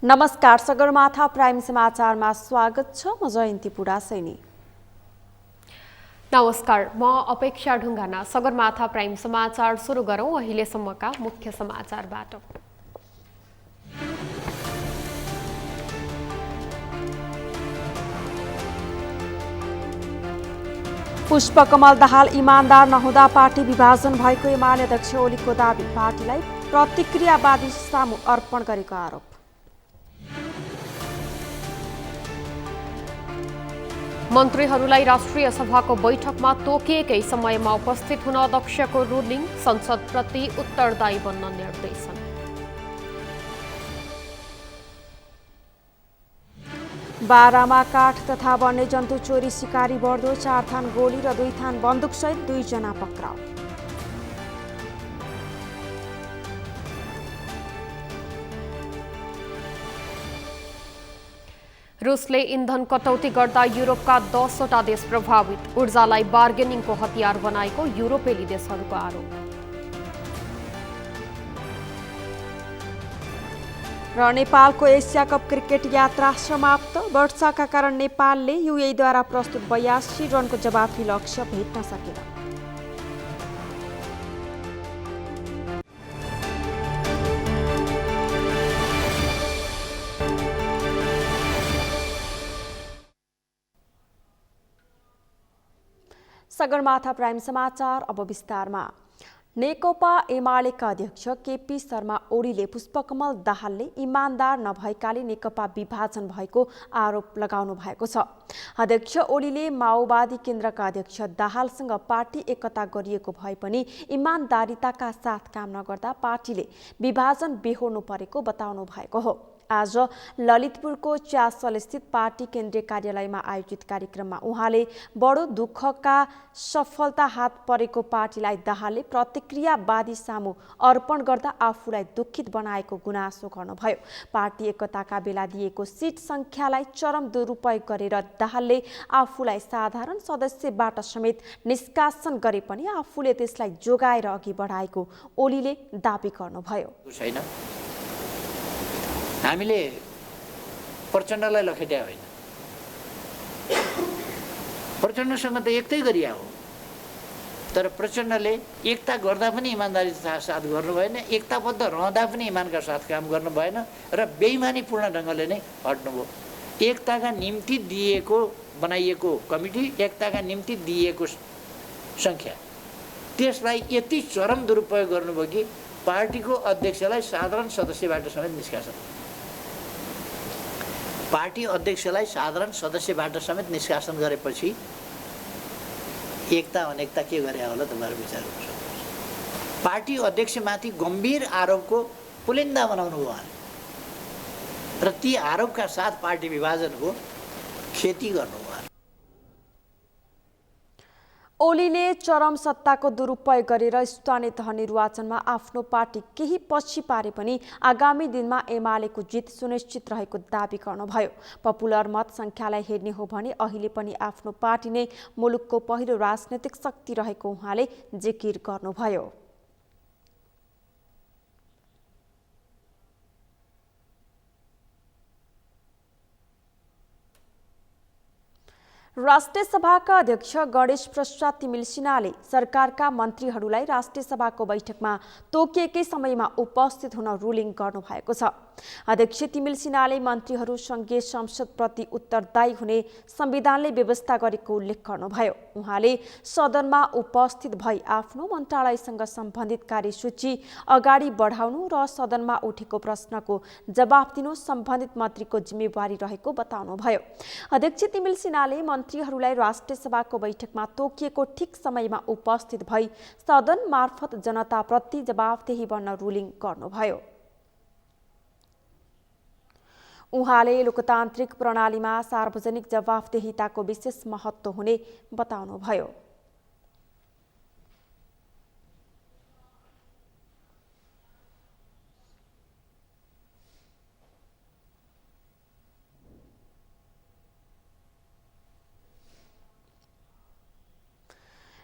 नमस्कार, सगरमाथा प्राइम समाचारमा स्वागत छ। म जयन्ती पुडासैनी। नमस्कार, म अपेक्षा ढुङ्गाना। सगरमाथा प्राइम समाचार सुरु गरौँ अहिलेसम्मका मुख्य समाचारबाट। पुष्पकमल दाहाल इमान्दार नहुँदा पार्टी विभाजन भएको एमाले अध्यक्ष ओलीको दाबी। पार्टीलाई प्रतिक्रियावादी सामु अर्पण गरेको आरोप। मन्त्रीहरूलाई राष्ट्रिय सभाको बैठकमा तोकिएकै समयमा उपस्थित हुन अध्यक्षको रुलिङ। संसदप्रति उत्तरदायी बन्न निर्देशन। बारामा काठ तथा वन्यजन्तु चोरी शिकारी बढ्दो। 4 थान गोली र 2 थान बन्दुकसहित 2 जना पक्राउ। रुसले इन्धन कटौती गर्दा युरोपका 10वटा देश प्रभावित। ऊर्जालाई बार्गेनिङको हतियार बनाएको युरोपेली देशहरूको आरोप। र नेपालको एसिया कप क्रिकेट यात्रा समाप्त। वर्षाका कारण नेपालले युएईद्वारा प्रस्तुत 82 रनको जवाफी लक्ष्य भेट्न सकेन। सगरमाथा प्राइम समाचार अब विस्तारमा। नेकपा एमालेका अध्यक्ष केपी शर्मा ओलीले पुष्पकमल दाहालले इमान्दार नभएकाले नेकपा विभाजन भएको आरोप लगाउनु भएको छ। अध्यक्ष ओलीले माओवादी केन्द्रका अध्यक्ष दाहालसँग पार्टी एकता गरिएको भए पनि इमान्दारिताका साथ काम नगर्दा पार्टीले विभाजन बेहोर्नु परेको बताउनु भएको हो। आज ललितपुरको च्यासल स्थित पार्टी केन्द्रीय कार्यालयमा आयोजित कार्यक्रममा उहाँले बडो दुःखका सफलता हात परेको पार्टीलाई दाहालले प्रतिक्रियावादी सामु अर्पण गर्दा आफूलाई दुखित बनाएको गुनासो गर्नुभयो। पार्टी एकताका बेला दिएको सिट संख्यालाई चरम दुरुपयोग गरेर दाहालले आफूलाई साधारण सदस्यबाट समेत निष्कासन गरे पनि आफूले त्यसलाई जोगाएर अघि बढाएको ओलीले दाबी गर्नुभयो। हामीले प्रचण्डलाई लखेट्या होइन, प्रचण्डसँग त एकतै गरिया हो, तर प्रचण्डले एकता गर्दा पनि इमान्दारी साथ गर्नु भएन, एकताबद्ध रहँदा पनि इमानका साथ काम गर्नु भएन र बेइमानीपूर्ण ढङ्गले नै हट्नुभयो। एकताका निम्ति दिएको बनाइएको कमिटी, एकताका निम्ति दिएको सङ्ख्या, त्यसलाई यति चरम दुरुपयोग गर्नुभयो कि पार्टीको अध्यक्षलाई साधारण सदस्यबाट समेत निष्कासन, पार्टी अध्यक्षलाई साधारण सदस्यबाट समेत निष्कासन गरेपछि एकता अनेकता के गरे होला तपाईँहरू विचार गर्नु सक्नुहुन्छ। पार्टी अध्यक्षमाथि गम्भीर आरोपको पुलिन्दा बनाउनु भयो र ती आरोपका साथ पार्टी विभाजनको खेती गर्नुभयो। ओलीले चरम सत्ताको दुरुपयोग गरेर स्थानीय तह निर्वाचनमा आफ्नो पार्टी केही पछि पारे पनि आगामी दिनमा एमालेको जित सुनिश्चित रहेको दाबी गर्नुभयो। पपुलर मत संख्यालाई हेर्ने हो भने अहिले पनि आफ्नो पार्टी नै मुलुकको पहिलो राजनैतिक शक्ति रहेको उहाँले जिकिर गर्नुभयो। राष्ट्रिय सभाका अध्यक्ष गणेश प्रसाद तिमिल सिन्हाले सरकारका मन्त्रीहरूलाई राष्ट्रिय सभाको बैठकमा तोकिएकै समयमा उपस्थित हुन रुलिङ गर्नुभएको छ। अध्यक्ष तिमिल सिन्हाले मन्त्रीहरू सङ्घीय संसदप्रति उत्तरदायी हुने संविधानले व्यवस्था गरेको उल्लेख गर्नुभयो। उहाँले सदनमा उपस्थित भई आफ्नो मन्त्रालयसँग सम्बन्धित कार्यसूची अगाडि बढाउनु र सदनमा उठेको प्रश्नको जवाफ दिनु सम्बन्धित मन्त्रीको जिम्मेवारी रहेको बताउनुभयो। अध्यक्ष तिमिल सिन्हाले मन्त्रीहरूलाई राष्ट्रिय सभाको बैठकमा तोकिएको ठिक समयमा उपस्थित भई सदन मार्फत जनताप्रति जवाफदेही बन्न रुलिङ गर्नुभयो। उहाँले लोकतान्त्रिक प्रणालीमा सार्वजनिक जवाफदेहिताको विशेष महत्त्व हुने बताउनुभयो।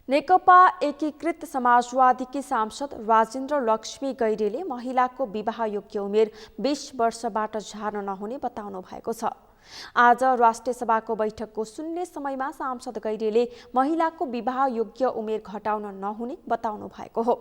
नेकपा एकीकृत समाजवादीकी सांसद राजेन्द्र लक्ष्मी गैरेले महिलाको विवाह योग्य उमेर 20 वर्षबाट झार्न नहुने बताउनु भएको छ। आज राष्ट्रिय सभाको बैठकको सुन्ने समयमा सांसद गैरेले महिलाको विवाह योग्य उमेर घटाउन नहुने बताउनु भएको हो।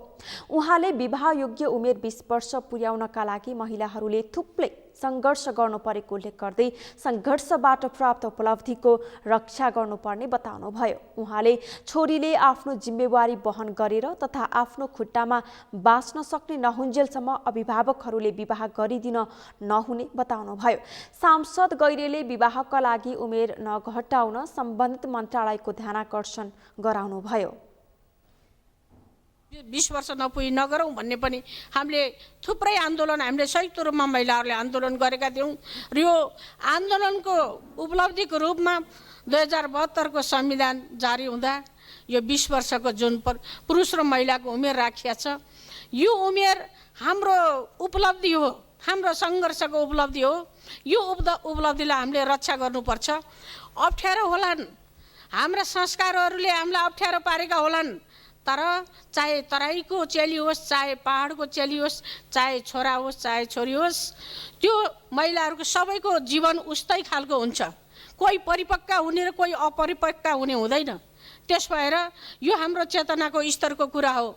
उहाँले विवाह योग्य उमेर 20 वर्ष पुर्याउनका लागि महिलाहरूले थुप्रै सङ्घर्ष गर्नु परेको उल्लेख गर्दै सङ्घर्षबाट प्राप्त उपलब्धिको रक्षा गर्नुपर्ने बताउनुभयो। उहाँले छोरीले आफ्नो जिम्मेवारी वहन गरेर तथा आफ्नो खुट्टामा बाँच्न सक्ने नहुन्जेलसम्म अभिभावकहरूले विवाह गरिदिन नहुने बताउनुभयो। सांसद गैरेले विवाहका लागि उमेर नघटाउन सम्बन्धित मन्त्रालयको ध्यानाकर्षण गराउनुभयो। 20 वर्ष नपुगी नगरौँ भन्ने पनि हामीले थुप्रै आन्दोलन हामीले संयुक्त रूपमा महिलाहरूले आन्दोलन गरेका थियौँ र यो आन्दोलनको उपलब्धिको रूपमा 2072 को संविधान जारी हुँदा यो 20 वर्षको जुन पुरुष र महिलाको उमेर राखिया छ, यो उमेर हाम्रो उपलब्धि हो, हाम्रो सङ्घर्षको उपलब्धि हो। यो उपलब्धिलाई हामीले रक्षा गर्नुपर्छ। अप्ठ्यारो होलान्, हाम्रा संस्कारहरूले हामीलाई अप्ठ्यारो पारेका होलान्, तर चाहे तराईको चेली होस्, चाहे पहाडको चेली होस्, चाहे छोरा होस्, चाहे छोरी होस्, त्यो महिलाहरूको सबैको जीवन उस्तै खालको हुन्छ। कोही परिपक्व हुने र कोही अपरिपक्व हुने हुँदैन। त्यस भएर यो हाम्रो चेतनाको स्तरको कुरा हो।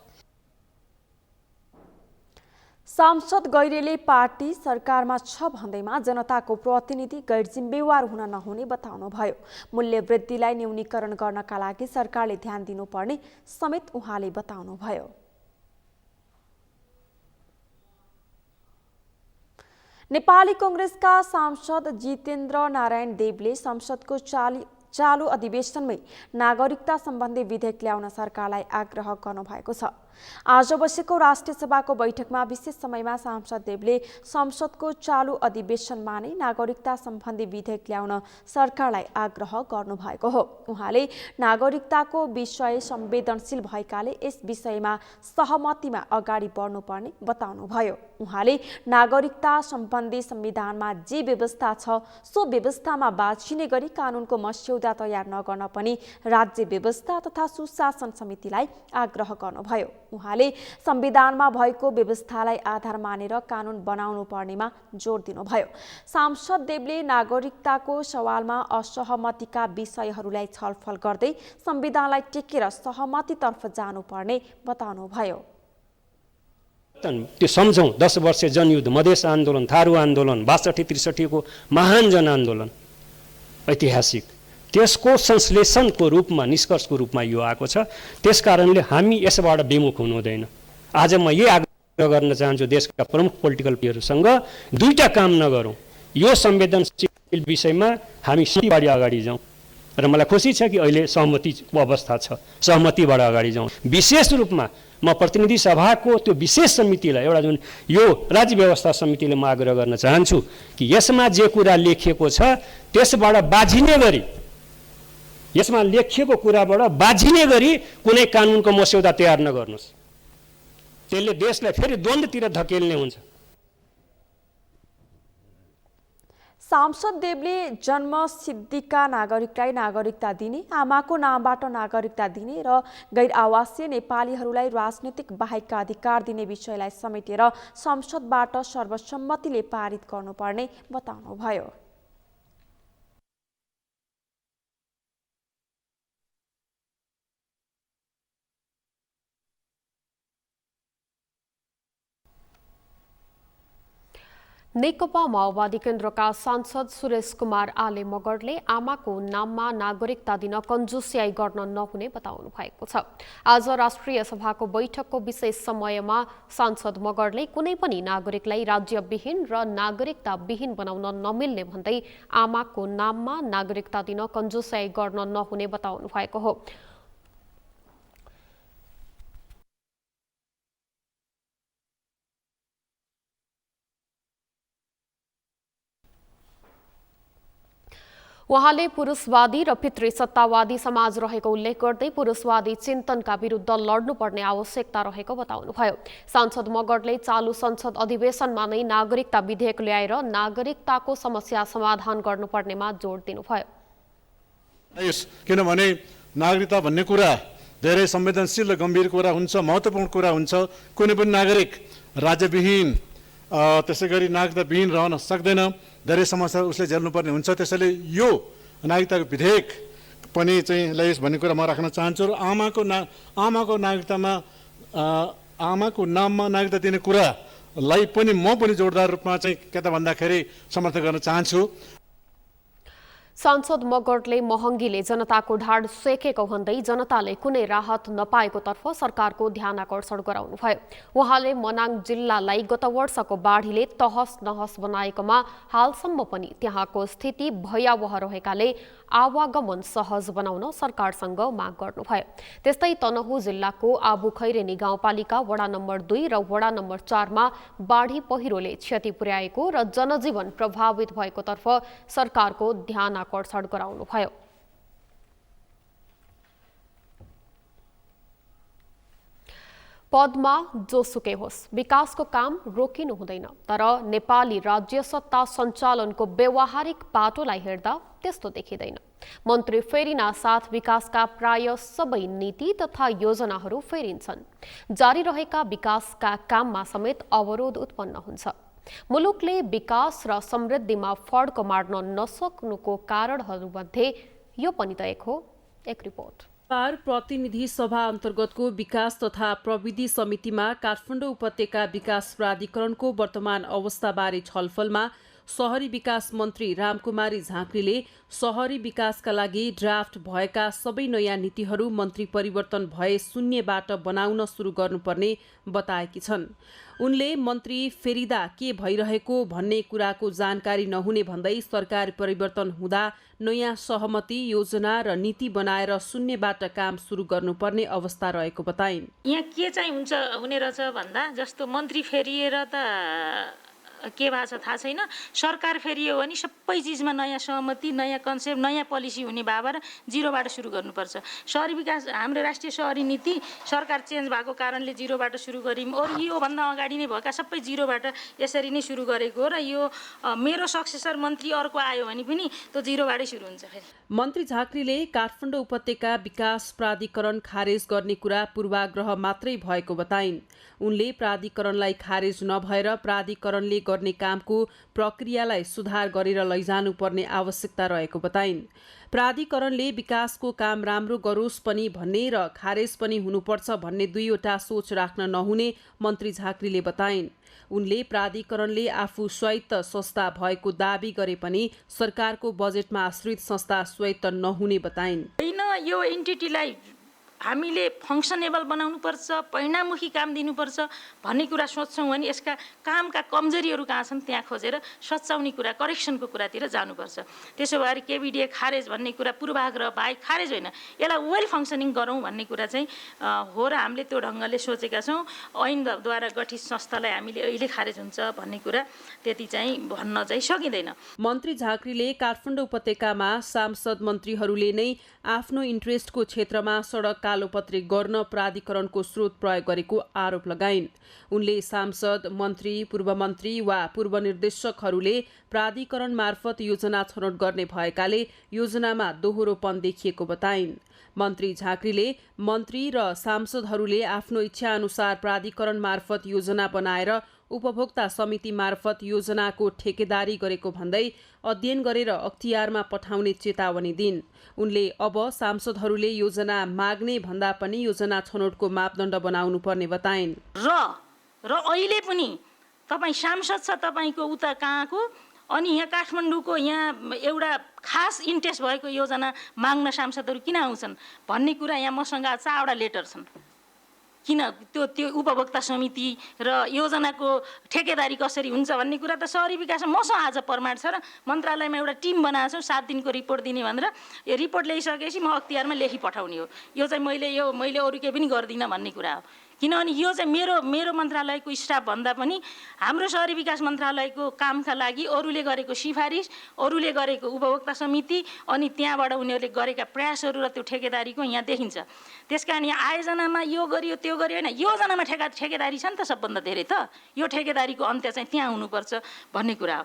सांसद गैरेले पार्टी सरकारमा छ भन्दैमा जनताको प्रतिनिधि गैर जिम्मेवार हुन नहुने बताउनुभयो। मूल्य वृद्धिलाई न्यूनीकरण गर्नका लागि सरकारले ध्यान दिनुपर्ने समेत उहाँले बताउनुभयो। नेपाली कांग्रेसका सांसद जितेन्द्र नारायण देवले संसदको चालु अधिवेशनमै नागरिकता सम्बन्धी विधेयक ल्याउन सरकारलाई आग्रह गर्नुभएको छ। आज बसेको राष्ट्रिय सभाको बैठकमा विशेष समयमा सांसद देवले संसदको चालु अधिवेशनमा नै नागरिकता सम्बन्धी विधेयक ल्याउन सरकारलाई आग्रह गर्नुभएको हो। उहाँले नागरिकताको विषय संवेदनशील भएकाले यस विषयमा सहमतिमा अगाडि बढ्नुपर्ने बताउनुभयो। उहाँले नागरिकता सम्बन्धी संविधानमा जे व्यवस्था छ सो व्यवस्थामा बाँचिने गरी कानुनको मस्यौदा तयार नगर्न पनि राज्य व्यवस्था तथा सुशासन समितिलाई आग्रह गर्नुभयो। उहाँले संविधानमा भएको व्यवस्थालाई आधार मानेर कानुन बनाउनु पर्नेमा जोड दिनुभयो। सांसद देवले नागरिकताको सवालमा असहमतिका विषयहरूलाई छलफल गर्दै संविधानलाई टेकेर सहमतितर्फ जानुपर्ने बताउनुभयो। त्यो सम्झौँ 10 वर्ष जनयुद्ध, मधेस आन्दोलन, थारू आन्दोलन, 62-63 को महान जनआन्दोलन ऐतिहासिक, त्यसको संश्लेषणको रूपमा निष्कर्षको रूपमा यो आएको छ। त्यसकारणले हामी यसबाट विमुख हुनु हुँदैन। आज म यही आग्रह गर्न चाहन्छु देशका प्रमुख पोलिटिकल प्लेयरसँग, दुईटा काम नगरौँ। यो संवेदनशील विषयमा हामी सहमतिबाट अगाडि जाउँ र मलाई खुसी छ कि अहिले सहमतिको अवस्था छ, सहमतिबाट अगाडि जाउँ। विशेष रूपमा म प्रतिनिधि सभाको त्यो विशेष समितिलाई, एउटा जुन यो राज्य व्यवस्था समितिले म आग्रह गर्न चाहन्छु कि यसमा जे कुरा लेखिएको छ त्यसबाट बाझिने गरी, यसमा लेखिएको कुराबाट बाझिने गरी कुनै कानुनको मस्यौदा तयार नगर्नुहोस्। त्यसले देशलाई फेरि द्वन्द्वतिर धकेल्ने हुन्छ। सांसद देवले जन्मसिद्धिका नागरिकलाई नागरिकता दिने, आमाको नामबाट नागरिकता दिने र गैर आवासीय नेपालीहरूलाई राजनीतिक बाहेकका अधिकार दिने विषयलाई समेटेर संसदबाट सर्वसम्मतिले पारित गर्नुपर्ने बताउनुभयो। नेकपा माओवादी केन्द्रका सांसद सुरेश कुमार आले मगरले आमाको नाममा नागरिकता दिन कन्जुस्याई गर्न नहुने बताउनु भएको छ। आज राष्ट्रिय सभाको बैठकको विशेष समयमा सांसद मगरले कुनै पनि नागरिकलाई राज्यविहीन र नागरिकताविहीन बनाउन नमिल्ने भन्दै आमाको नाममा नागरिकता दिन कन्जुस्याई गर्न नहुने बताउनु भएको हो। उहाँले पुरुषवादी र पितृसत्तावादी समाज रहेको उल्लेख गर्दै पुरुषवादी चिन्तनका विरुद्ध लड्नुपर्ने आवश्यकता रहेको बताउनुभयो। सांसद मगरले चालु संसद अधिवेशनमा नै नागरिकता विधेयक ल्याएर नागरिकताको समस्या समाधान गर्नुपर्नेमा जोड दिनुभयो। किनभने नागरिकता भन्ने कुरा धेरै संवेदनशील र गम्भीर कुरा हुन्छ, महत्त्वपूर्ण कुरा हुन्छ। कुनै पनि नागरिक राज्यविहीन त्यसै गरी नागरिकताविहीन रहन सक्दैन, धेरै समस्या उसले झेल्नुपर्ने हुन्छ। त्यसैले यो नागरिकताको विधेयक पनि चाहिँ ल्याइयोस् भन्ने कुरा म राख्न चाहन्छु। र आमाको नागरिकतामा आमाको नाममा नागरिकता दिने कुरालाई पनि म पनि जोडदार रूपमा चाहिँ के त भन्दाखेरि समर्थन गर्न चाहन्छु। सांसद मगरले महँगीले जनताको ढाड सेकेको भन्दै जनताले कुनै राहत नपाएको तर्फ सरकारको ध्यान आकर्षण गराउनुभयो। उहाँले मनाङ जिल्लालाई गत वर्षको बाढीले तहस नहस बनाएकोमा हालसम्म पनि त्यहाँको स्थिति भयावह रहेकाले आवागमन सहज बनाउन सरकारसँग माग गर्नुभयो। त्यस्तै तनहुँ जिल्लाको आबुखैरेनी गाउँपालिका वडा नम्बर 2 र वडा नम्बर 4 मा बाढी पहिरोले क्षति पुर्याएको र जनजीवन प्रभावित भएको तर्फ सरकारको ध्यान आकर्षण गराउनुभयो। पदमा जोसुकै होस्, विकासको काम रोकिनु हुँदैन। तर नेपाली राज्य सत्ता सञ्चालनको व्यावहारिक बाटोलाई हेर्दा त्यस्तो देखिँदैन। मन्त्री फेरिना साथ विकासका प्राय सबै नीति तथा योजनाहरू फेरिन्छन्। जारी रहेका विकासका काममा समेत अवरोध उत्पन्न हुन्छ। मुलुकले विकास र समृद्धिमा फड्को मार्न नसक्नुको कारणहरूमध्ये यो पनि त एक हो। एक रिपोर्ट। प्रतिनिधि सभा अन्तर्गतको विकास तथा प्रविधि समितिमा काठमाडौँ उपत्यका विकास प्राधिकरणको वर्तमान अवस्थाबारे छलफलमा शहरी विकास मन्त्री रामकुमारी झाँक्रीले शहरी विकासका लागि ड्राफ्ट भएका सबै नयाँ नीतिहरू मन्त्री परिवर्तन भए शून्यबाट बनाउन सुरु गर्नुपर्ने बताएकी छन्। उनले मन्त्री फेरिदा के भइरहेको भन्ने कुराको जानकारी नहुने भन्दै सरकार परिवर्तन हुँदा नयाँ सहमति योजना र नीति बनाएर शून्यबाट काम सुरु गर्नुपर्ने अवस्था रहेको बताइन्। यहाँ के चाहिँ हुने रहेछ भन्दा जस्तो मन्त्री फेरिएर त के भएको छ थाहा छैन। सरकार फेरियो भने सबै चिजमा नयाँ सहमति, नयाँ कन्सेप्ट, नयाँ पोलिसी हुने भएर जिरोबाट सुरु गर्नुपर्छ। शहरी विकास हाम्रो राष्ट्रिय शहरी नीति सरकार चेन्ज भएको कारणले जिरोबाट सुरु गर्यौँ। अरू योभन्दा अगाडि नै भएका सबै जिरोबाट यसरी नै सुरु गरेको हो र यो मेरो सक्सेसर मन्त्री अर्को आयो भने पनि त्यो जिरोबाटै सुरु हुन्छ। फेरि मन्त्री झाँक्रीले काठमाडौँ उपत्यका विकास प्राधिकरण खारेज गर्ने कुरा पूर्वाग्रह मात्रै भएको बताइन्। उनले प्राधिकरणलाई खारेज नभएर प्राधिकरणले गर्ने कामको प्रक्रियालाई सुधार गरेर लैजानुपर्ने आवश्यकता रहेको बताइन्। प्राधिकरणले विकासको काम राम्रो गरोस् पनि भन्ने र खारेज पनि हुनुपर्छ भन्ने दुईवटा सोच राख्न नहुने मन्त्री झाँक्रीले बताइन्। उनले प्राधिकरणले आफू स्वायत्त संस्था भएको दाबी गरे पनि सरकारको बजेटमा आश्रित संस्था स्वायत्त नहुने बताइन्। होइन, यो एन्टिटीलाई हामीले फङ्सनेबल बनाउनुपर्छ, परिणाममुखी काम दिनुपर्छ भन्ने कुरा सोच्छौँ भने यसका कामका कमजोरीहरू कहाँ छन् त्यहाँ खोजेर सच्याउने कुरा, करेक्सनको कुरातिर जानुपर्छ। त्यसो भएर केबिडिए खारेज भन्ने कुरा पूर्वाग्रह बाहेक खारेज होइन, यसलाई वेल फङ्सनिङ गरौँ भन्ने कुरा चाहिँ हो र हामीले त्यो ढङ्गले सोचेका छौँ। ऐनद्वारा गठित संस्थालाई हामीले अहिले खारेज हुन्छ भन्ने कुरा त्यति चाहिँ भन्न चाहिँ सकिँदैन। मन्त्री झाँक्रीले काठमाडौँ उपत्यकामा सांसद मन्त्रीहरूले नै आफ्नो इन्ट्रेस्टको क्षेत्रमा सडक कालोपत्री गर्न प्राधिकरणको स्रोत प्रयोग गरेको आरोप लगाइन्। उनले सांसद, मन्त्री, पूर्व मन्त्री वा पूर्व निर्देशकहरूले प्राधिकरण मार्फत योजना छनौट गर्ने भएकाले योजनामा दोहोरोपन देखिएको बताइन्। मन्त्री झाँक्रीले मन्त्री र सांसदहरूले आफ्नो इच्छा अनुसार प्राधिकरण मार्फत योजना बनाएर उपभोक्ता समिति मार्फत योजनाको ठेकेदारी गरेको भन्दै अध्ययन गरेर अख्तियारमा पठाउने चेतावनी दिन्। उनले अब सांसदहरूले योजना माग्ने भन्दा पनि योजना छनौटको मापदण्ड बनाउनु पर्ने बताइन्। र अहिले पनि तपाईँ सांसद छ, तपाईँको उता कहाँको, अनि यहाँ काठमाडौँको यहाँ एउटा खास इन्ट्रेस्ट भएको योजना माग्न सांसदहरू किन आउँछन् भन्ने कुरा यहाँ मसँग 4वटा लेटर छन्। किन त्यो उपभोक्ता समिति र योजनाको ठेकेदारी कसरी हुन्छ भन्ने कुरा त शहरी विकासमा मसँग आज प्रमाण छ र मन्त्रालयमा एउटा टिम बनाएको छौँ 7 दिनको रिपोर्ट दिने भनेर। यो रिपोर्ट ल्याइसकेपछि म अख्तियारमा लेखी पठाउने हो। यो चाहिँ मैले अरू केही पनि गर्दिनँ भन्ने कुरा हो। किनभने यो चाहिँ मेरो मन्त्रालयको स्टाफ भन्दा पनि हाम्रो शहरी विकास मन्त्रालयको कामका लागि अरूले गरेको सिफारिस, अरूले गरेको उपभोक्ता समिति अनि त्यहाँबाट उनीहरूले गरेका प्रयासहरू र त्यो ठेकेदारीको यहाँ देखिन्छ। त्यसकारण यहाँ आयोजनामा यो गरियो त्यो गरियो होइन, योजनामा ठेकेदारी छ नि त सबभन्दा धेरै। त यो ठेकेदारीको अन्त्य चाहिँ त्यहाँ हुनुपर्छ भन्ने कुरा हो।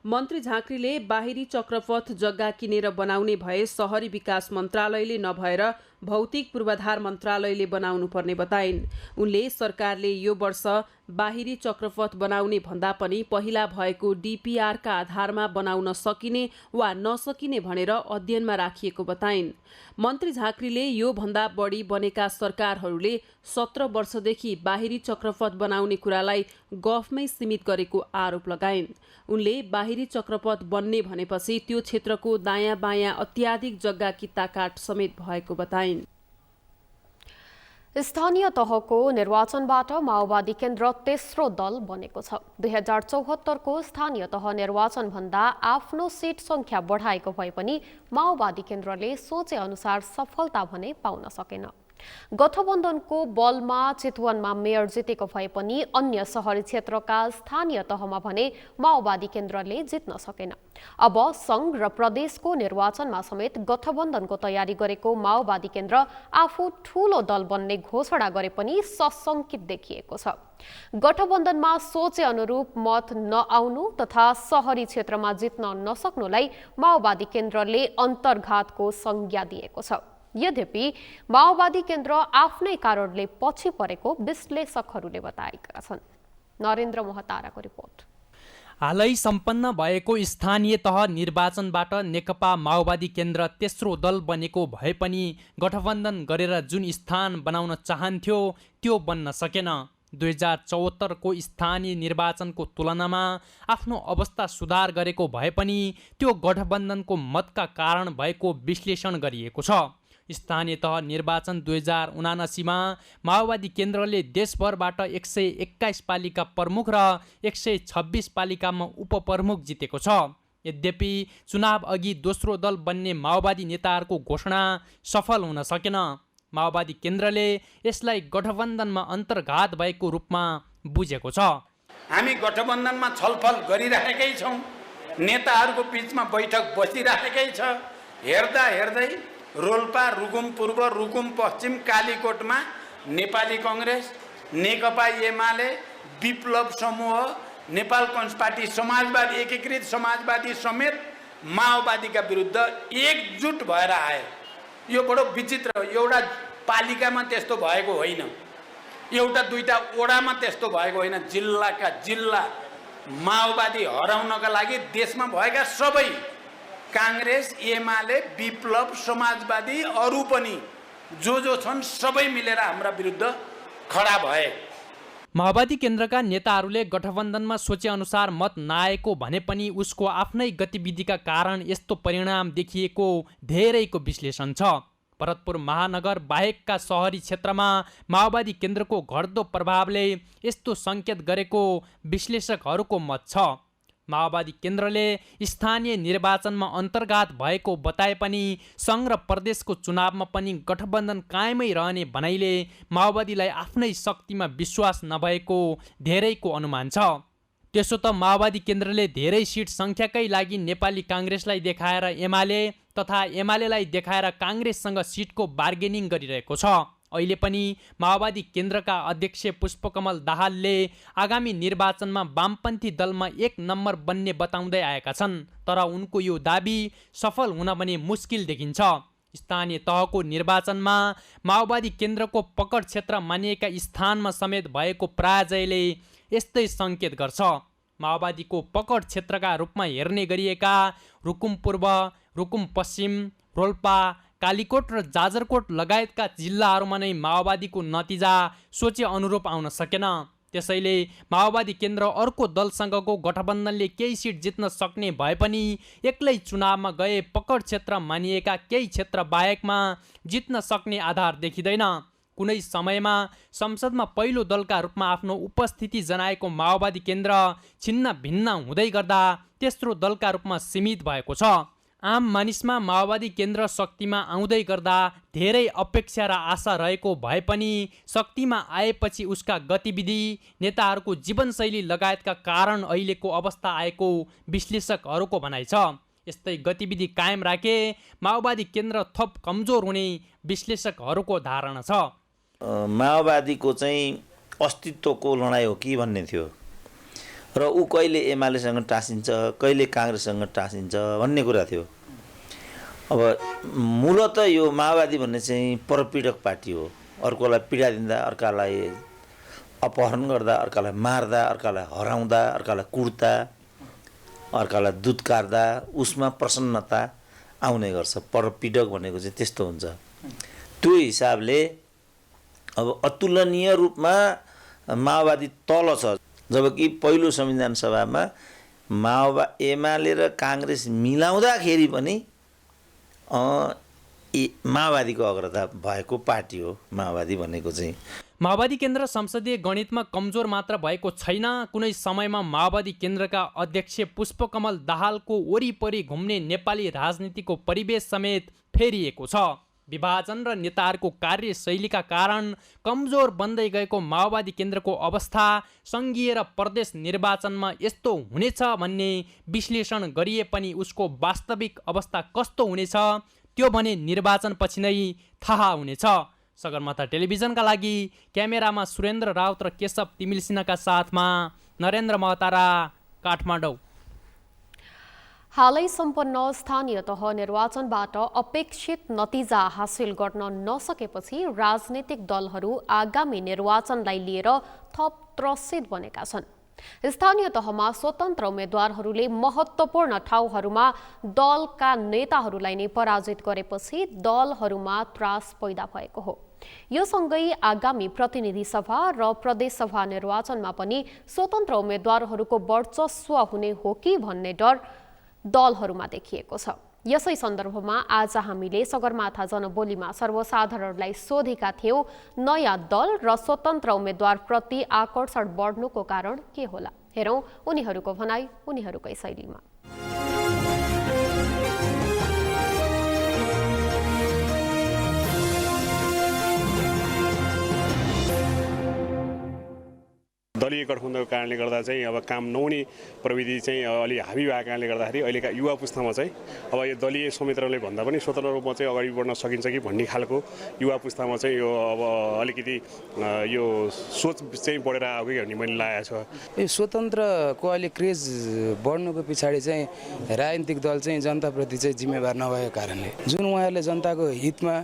मन्त्री झाँक्रीले बाहिरी चक्रपथ जग्गा किनेर बनाउने भए शहरी विकास मन्त्रालयले नभएर भौतिक पूर्वाधार मन्त्रालयले बनाउनु पर्ने बताइन्। उनले सरकारले यो वर्ष बाहिरी चक्रपथ बनाउने भन्दा पनि पहिला भएको डीपीआरका आधारमा बनाउन सकिने वा नसकिने भनेर अध्ययनमा राखिएको बताइन्। मन्त्री झाँक्रीले यो भन्दा बढी बनेका सरकारहरूले 17 वर्षदेखि बाहिरी चक्रपथ बनाउने कुरालाई गफमै सीमित गरेको आरोप लगाइन्। उनले बाहिरी चक्रपथ बन्ने भनेपछि त्यो क्षेत्रको दायाँ बायाँ अत्याधिक जग्गा कित्ताकाट समेत भएको बताइन्। स्थानीय तहको निर्वाचनबाट माओवादी केन्द्र तेस्रो दल बनेको छ। 2074 को स्थानीय तह निर्वाचनभन्दा आफ्नो सिट संख्या बढाएको भए पनि माओवादी केन्द्रले सोचे अनुसार सफलता भने पाउन सकेन। गठबन्धनको बलमा चितवनमा मेयर जितेको भए पनि अन्य शहरी क्षेत्रका स्थानीय तहमा भने माओवादी केन्द्रले जित्न सकेन। अब संघ र प्रदेशको निर्वाचनमा समेत गठबन्धनको तयारी गरेको माओवादी केन्द्र आफू ठूलो दल बन्ने घोषणा गरे पनि सशंकित देखिएको छ। गठबन्धनमा सोचे अनुरूप मत नआउनु तथा शहरी क्षेत्रमा जित्न नसक्नुलाई माओवादी केन्द्रले अन्तर्घातको संज्ञा दिएको छ। यद्यपि माओवादी केन्द्र आफ्नै कारणले पछि परेको विश्लेषकहरूले बताएका छन्। नरेन्द्र महताराको रिपोर्ट। हालै सम्पन्न भएको स्थानीय तह निर्वाचनबाट नेकपा माओवादी केन्द्र तेस्रो दल बनेको भए पनि गठबन्धन गरेर जुन स्थान बनाउन चाहन्थ्यो त्यो बन्न सकेन। 2074 को स्थानीय निर्वाचनको तुलनामा आफ्नो अवस्था सुधार गरेको भए पनि त्यो गठबन्धनको मतका कारण भएको विश्लेषण गरिएको छ। स्थानीय तह निर्वाचन 2079 मा माओवादी केन्द्रले देशभरबाट 121 पालिका प्रमुख र 126 पालिकामा उपप्रमुख जितेको छ। यद्यपि चुनाव अघि दोस्रो दल बन्ने माओवादी नेताहरूको घोषणा सफल हुन सकेन। माओवादी केन्द्रले यसलाई गठबन्धनमा अन्तर्घात भएको रूपमा बुझेको छ। हामी गठबन्धनमा छलफल गरिरहेकै छौँ, नेताहरूको बीचमा बैठक बसिरहेकै छ। हेर्दा हेर्दै रोल्पा, रुकुम पूर्व, रुकुम पश्चिम, कालीकोटमा नेपाली कङ्ग्रेस, नेकपा एमाले, विप्लव समूह, नेपाल कम्युनिस्ट पार्टी, समाजवादी, एकीकृत समाजवादी समेत माओवादीका विरुद्ध एकजुट भएर आए। यो बडो विचित्र हो। एउटा पालिकामा त्यस्तो भएको होइन, एउटा दुईटा ओडामा त्यस्तो भएको होइन। जिल्लाका जिल्ला माओवादी हराउनका लागि देशमा भएका सबै काङ्ग्रेस, एमाले, विप्लव, समाजवादी, अरू पनि जो छन् सबै मिलेर हाम्रा विरुद्ध खडा भए। माओवादी केन्द्रका नेताहरूले गठबन्धनमा सोचे अनुसार मत नआएको भने पनि उसको आफ्नै गतिविधिका कारण यस्तो परिणाम देखिएको धेरैको विश्लेषण छ। भरतपुर महानगर बाहेकका शहरी क्षेत्रमा माओवादी केन्द्रको घट्दो प्रभावले यस्तो सङ्केत गरेको विश्लेषकहरूको मत छ। माओवादी केन्द्रले स्थानीय निर्वाचनमा अन्तर्घात भएको बताए पनि सङ्घ र प्रदेशको चुनावमा पनि गठबन्धन कायमै रहने भनाइले माओवादीलाई आफ्नै शक्तिमा विश्वास नभएको धेरैको अनुमान छ। त्यसो त माओवादी केन्द्रले धेरै सिट सङ्ख्याकै लागि नेपाली काङ्ग्रेसलाई देखाएर एमाले तथा एमालेलाई देखाएर काङ्ग्रेससँग सिटको बार्गेनिङ गरिरहेको छ। अहिले पनि माओवादी केन्द्रका अध्यक्ष पुष्पकमल दाहालले आगामी निर्वाचनमा वामपन्थी दलमा 1 नम्बर बन्ने बताउँदै आएका छन्। तर उनको यो दाबी सफल हुन पनि मुस्किल देखिन्छ। स्थानीय तहको निर्वाचनमा माओवादी केन्द्रको पकड क्षेत्र मानिएका स्थानमा समेत भएको पराजयले यस्तै सङ्केत गर्छ। माओवादीको पकड क्षेत्रका रूपमा हेर्ने गरिएका रुकुम पूर्व, रुकुम पश्चिम, रोल्पा, कालीकोट र जाजरकोट लगायतका जिल्लाहरूमा नै माओवादीको नतिजा सोचे अनुरूप आउन सकेन। त्यसैले माओवादी केन्द्र अर्को दलसँगको गठबन्धनले केही सिट जित्न सक्ने भए पनि एक्लै चुनावमा गए पकड क्षेत्र मानिएका केही क्षेत्र बाहेकमा जित्न सक्ने आधार देखिँदैन। कुनै समयमा संसदमा पहिलो दलका रूपमा आफ्नो उपस्थिति जनाएको माओवादी केन्द्र छिन्न भिन्न हुँदै गर्दा तेस्रो दलका रूपमा सीमित भएको छ। आम मानिसमा माओवादी केन्द्र शक्तिमा आउँदै गर्दा धेरै अपेक्षा र आशा रहेको भए पनि शक्तिमा आएपछि उसका गतिविधि, नेताहरूको जीवनशैली लगायतका कारण अहिलेको अवस्था आएको विश्लेषकहरूको भनाइ छ। यस्तै गतिविधि कायम राखे माओवादी केन्द्र थप कमजोर हुने विश्लेषकहरूको धारणा छ। माओवादीको चाहिँ अस्तित्वको लडाइँ हो कि भन्ने थियो र ऊ कहिले एमालेसँग टाँसिन्छ, कहिले काङ्ग्रेससँग टाँसिन्छ भन्ने कुरा थियो। अब मूलत यो माओवादी भन्ने चाहिँ परपीडक पार्टी हो। अर्कोलाई पीडा दिँदा, अर्कालाई अपहरण गर्दा, अर्कालाई मार्दा, अर्कालाई हराउँदा, अर्कालाई कुट्दा, अर्कालाई दुत्कार्दा उसमा प्रसन्नता आउने गर्छ। परपीडक भनेको चाहिँ त्यस्तो हुन्छ। त्यो हिसाबले अब अतुलनीय रूपमा माओवादी तल छ। जबकि पहिलो संविधान सभामा एमाले र काङ्ग्रेस मिलाउँदाखेरि पनि माओवादीको अग्रता भएको पार्टी हो माओवादी भनेको चाहिँ। माओवादी केन्द्र संसदीय गणितमा कमजोर मात्र भएको छैन, कुनै समयमा माओवादी केन्द्रका अध्यक्ष पुष्पकमल दाहालको वरिपरि घुम्ने नेपाली राजनीतिको परिवेश समेत फेरिएको छ। विभाजन र नेताहरूको कार्यशैलीका कारण कमजोर बन्दै गएको माओवादी केन्द्रको अवस्था सङ्घीय र प्रदेश निर्वाचनमा यस्तो हुनेछ भन्ने विश्लेषण गरिए पनि उसको वास्तविक अवस्था कस्तो हुनेछ त्यो भने निर्वाचनपछि नै थाहा हुनेछ। सगरमाथा टेलिभिजनका लागि क्यामेरामा सुरेन्द्र राउत र केशव तिमिल सिन्हाका साथमा नरेन्द्र महतारा, काठमाडौँ। हालै सम्पन्न स्थानीय तह निर्वाचनबाट अपेक्षित नतिजा हासिल गर्न नसकेपछि राजनीतिक दलहरू आगामी निर्वाचनलाई लिएर थप त्रसित बनेका छन्। स्थानीय तहमा स्वतन्त्र उम्मेद्वारहरूले महत्त्वपूर्ण ठाउँहरूमा दलका नेताहरूलाई नै पराजित गरेपछि दलहरूमा त्रास पैदा भएको हो। यो सँगै आगामी प्रतिनिधि सभा र प्रदेश सभा निर्वाचनमा पनि स्वतन्त्र उम्मेद्वारहरूको वर्चस्व हुने हो कि भन्ने डर दलहरूमा देखिएको छ। यसै सन्दर्भमा आज हामीले सगरमाथा जनबोलीमा सर्वसाधारणलाई सोधेका थियौँ, नयाँ दल र स्वतन्त्र उम्मेद्वार प्रति आकर्षण बढ्नुको कारण के होला? हेरौँ उनीहरूको भनाई उनीहरूकै शैलीमा। दलीय गठबन्धनको कारणले गर्दा चाहिँ अब काम नहुने प्रविधि चाहिँ अलि हाबी भएको कारणले गर्दाखेरि अहिलेका युवा पुस्तामा चाहिँ अब यो दलीय संयन्त्रले भन्दा पनि स्वतन्त्र रूपमा चाहिँ अगाडि बढ्न सकिन्छ कि भन्ने खालको युवा पुस्तामा चाहिँ यो अब अलिकति यो सोच चाहिँ बढेर आएको कि भन्ने मैले लागेको छ। यो स्वतन्त्रको अहिले क्रेज बढ्नुको पछाडि चाहिँ राजनीतिक दल चाहिँ जनताप्रति चाहिँ जिम्मेवार नभएको कारणले जुन उहाँहरूले जनताको हितमा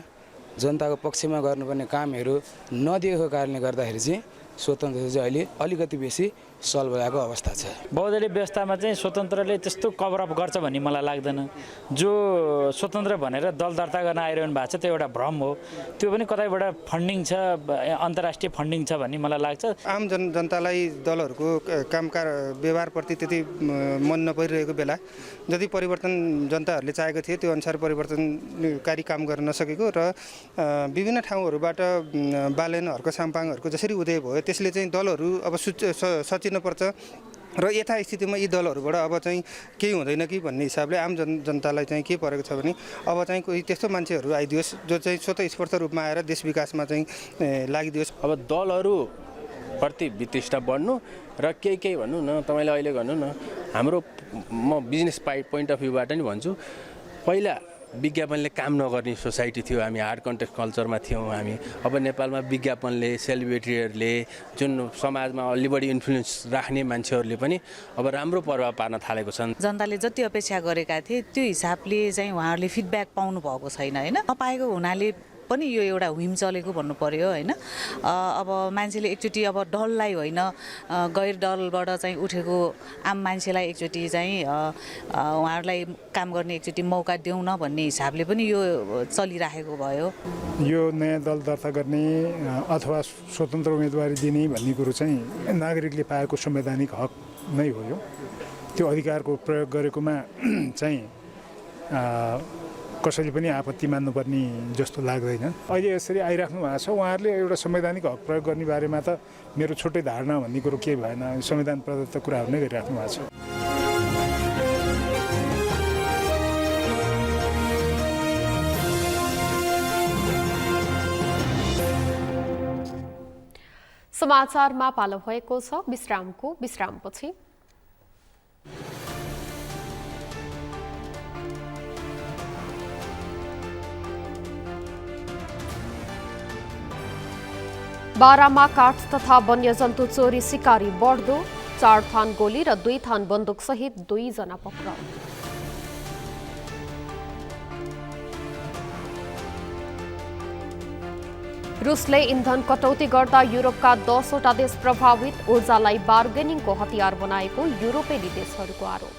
जनताको पक्षमा गर्नुपर्ने कामहरू नदिएको कारणले गर्दाखेरि चाहिँ स्वतन्त्र चाहिँ अहिले अलिकति बेसी सल भएको अवस्था छ। बहुदलीय व्यवस्थामा चाहिँ स्वतन्त्रले त्यस्तो कभरअप गर्छ भन्ने मलाई लाग्दैन। जो स्वतन्त्र भनेर दल दर्ता गर्न आइरहनु भएको छ त्यो एउटा भ्रम हो। त्यो पनि कतैबाट फन्डिङ छ, अन्तर्राष्ट्रिय फन्डिङ छ भन्ने मलाई लाग्छ। आम जनतालाई दलहरूको कामकार व्यवहारप्रति त्यति मन नपरिरहेको बेला जति परिवर्तन जनताहरूले चाहेको थिए त्यो अनुसार परिवर्तनकारी काम गर्न नसकेको र विभिन्न ठाउँहरूबाट बालेन हर्क साम्पाङहरूको जसरी उदय भयो त्यसले चाहिँ दलहरू अब सचिन पर्छ र यथास्थितिमा यी दलहरूबाट अब चाहिँ केही हुँदैन कि भन्ने हिसाबले आम जनतालाई चाहिँ के परेको छ भने अब चाहिँ कोही त्यस्तो मान्छेहरू आइदियोस् जो चाहिँ स्वतस्फूर्त रूपमा आएर देश विकासमा चाहिँ लागिदियोस्। अब दलहरू प्रति वितृष्णा बढ्नु र केही भन्नु न, तपाईँले अहिले गर्नु न, हाम्रो म बिजनेस पोइन्ट अफ भ्यूबाट नि भन्छु, पहिला विज्ञापनले काम नगर्ने सोसाइटी थियो, हामी हार्ड कन्टेक्स्ट कल्चरमा थियौँ हामी। अब नेपालमा विज्ञापनले, सेलिब्रिटीहरूले, जुन समाजमा अलि बढी इन्फ्लुएन्स राख्ने मान्छेहरूले पनि अब राम्रो प्रभाव पार्न थालेको छन्। जनताले जति अपेक्षा गरेका थिए त्यो हिसाबले चाहिँ उहाँहरूले फिडब्याक पाउनु भएको छैन होइन। नपाएको हुनाले पनि यो एउटा हुम चलेको भन्नु पर्यो होइन। अब मान्छेले एकचोटि अब दललाई होइन गैर दलबाट चाहिँ उठेको आम मान्छेलाई एकचोटि चाहिँ उहाँहरूलाई काम गर्ने एकचोटि मौका देऊ न भन्ने हिसाबले पनि यो चलिराखेको भयो। यो नयाँ दल दर्ता गर्ने अथवा स्वतन्त्र उम्मेदवारी दिने भन्ने कुरो चाहिँ नागरिकले पाएको संवैधानिक हक नै हो। यो त्यो अधिकारको प्रयोग गरेकोमा चाहिँ कसैले पनि आपत्ति मान्नुपर्ने जस्तो लाग्दैन। अहिले यसरी आइराख्नु भएको छ, उहाँहरूले एउटा संवैधानिक हक प्रयोग गर्ने बारेमा त मेरो छुट्टै धारणा भन्ने कुरो केही भएन, संविधान प्रदत्त कुराहरू नै गरिराख्नु भएको छ। समाचारमा पालो भएको छ विश्रामको। विश्रामपछि बारामा काठ तथा वन्यजन्तु चोरी शिकारी बढ्दो, 4 थान गोली र 2 थान बन्दुक सहित 2 जना पक्राउ। रुसले इन्धन कटौती गर्दा युरोपका 10वटा देश प्रभावित, ऊर्जालाई बार्गेनिङको हतियार बनाएको युरोपेली देशहरूको आरोप।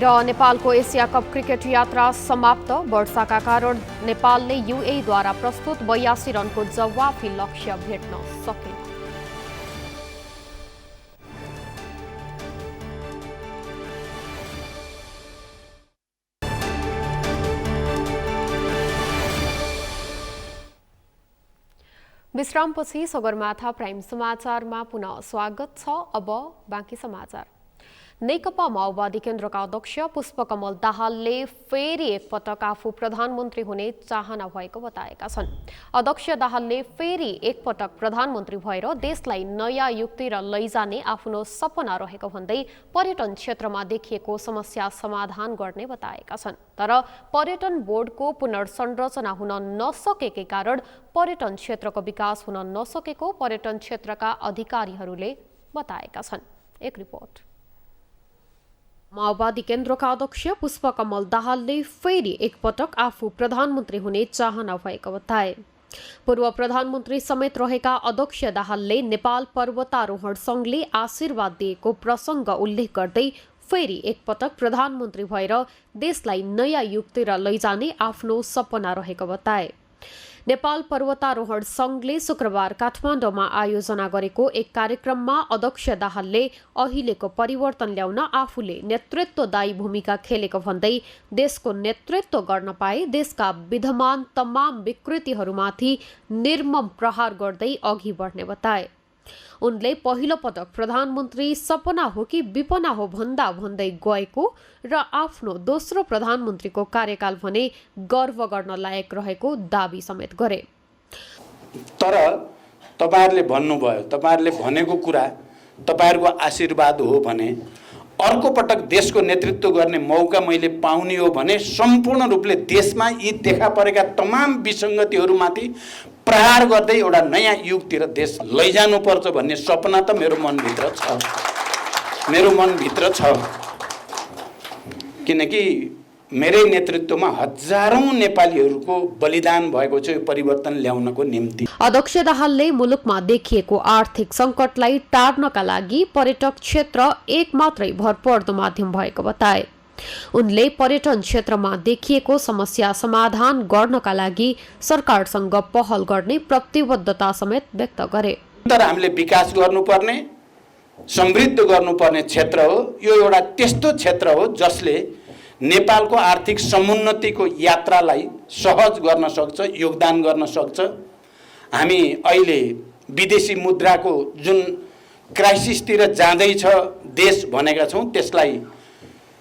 र नेपालको एसिया कप क्रिकेट यात्रा समाप्त, वर्षाका कारण नेपालले युएईद्वारा प्रस्तुत 82 रनको जवाफी लक्ष्य भेट्न सकेन। विश्रामपछि सगरमाथा प्राइम समाचारमा पुनः स्वागत छ। अब बाँकी समाचार। नेकपा माओवादी केन्द्रका अध्यक्ष पुष्पकमल दाहालले फेरि एकपटक आफू प्रधानमन्त्री हुने चाहना भएको बताएका छन्। अध्यक्ष दाहालले फेरि एकपटक प्रधानमन्त्री भएर देशलाई नयाँ युक्ति र लैजाने आफ्नो सपना रहेको भन्दै पर्यटन क्षेत्रमा देखिएको समस्या समाधान गर्ने बताएका छन्। तर पर्यटन बोर्डको पुनर्संरचना हुन नसकेकै कारण पर्यटन क्षेत्रको विकास हुन नसकेको पर्यटन क्षेत्रका अधिकारीहरूले बताएका छन्। एक रिपोर्ट। माओवादी केन्द्रका अध्यक्ष पुष्पकमल दाहालले फेरि एकपटक आफू प्रधानमन्त्री हुने चाहना भएको बताए। पूर्व प्रधानमन्त्री समेत रहेका अध्यक्ष दाहालले नेपाल पर्वतारोहण संघले आशीर्वाद दिएको प्रसङ्ग उल्लेख गर्दै फेरि एकपटक प्रधानमन्त्री भएर देशलाई नयाँ युक्ति र लैजाने आफ्नो सपना रहेको बताए। नेपाल पर्वतारोहण संघले शुक्रबार काठमाडौँमा आयोजना गरेको एक कार्यक्रममा अध्यक्ष दाहालले अहिलेको परिवर्तन ल्याउन आफूले नेतृत्वदायी भूमिका खेलेको भन्दै देशको नेतृत्व गर्न पाए देशका विद्यमान तमाम विकृतिहरूमाथि निर्मम प्रहार गर्दै अघि बढ्ने बताए। उनले पहिलो पटक प्रधानमन्त्री सपना हो कि विपना हो भन्दा भन्दै गएको र आफ्नो दोस्रो प्रधानमन्त्रीको कार्यकाल भने गर्व गर्न लायक रहेको दाबी समेत गरे। तर तपाईहरुले भन्नुभयो, तपाईहरुले भनेको कुरा तपाईहरुको आशीर्वाद हो भने अर्को पटक देशको नेतृत्व गर्ने मौका मैले पाउने हो भने सम्पूर्ण रूपले देशमा यी देखा परेका तमाम विसङ्गतिहरूमाथि प्रहार गर्दै एउटा नयाँ युगतिर देश लैजानुपर्छ भन्ने सपना त मेरो मनभित्र छ। किनकि मेरै नेतृत्वमा हजारौं नेपालीहरूको बलिदान भएको छ यो परिवर्तन ल्याउनको निम्ति। अध्यक्ष दाहालले मुलुकमा देखिएको आर्थिक सङ्कटलाई टार्नका लागि पर्यटक क्षेत्र एक मात्रै भरपर्दो माध्यम भएको बताए। उनले पर्यटन क्षेत्रमा देखिएको समस्या समाधान गर्नका लागि सरकारसँग पहल गर्ने प्रतिबद्धता समेत व्यक्त गरे। तर हामीले विकास गर्नुपर्ने, समृद्ध गर्नुपर्ने क्षेत्र हो। यो एउटा त्यस्तो क्षेत्र हो जसले नेपालको आर्थिक समुन्नतिको यात्रालाई सहज गर्न सक्छ, योगदान गर्न सक्छ। हामी अहिले विदेशी मुद्राको जुन क्राइसिसतिर जाँदैछ देश भनेका छौँ, त्यसलाई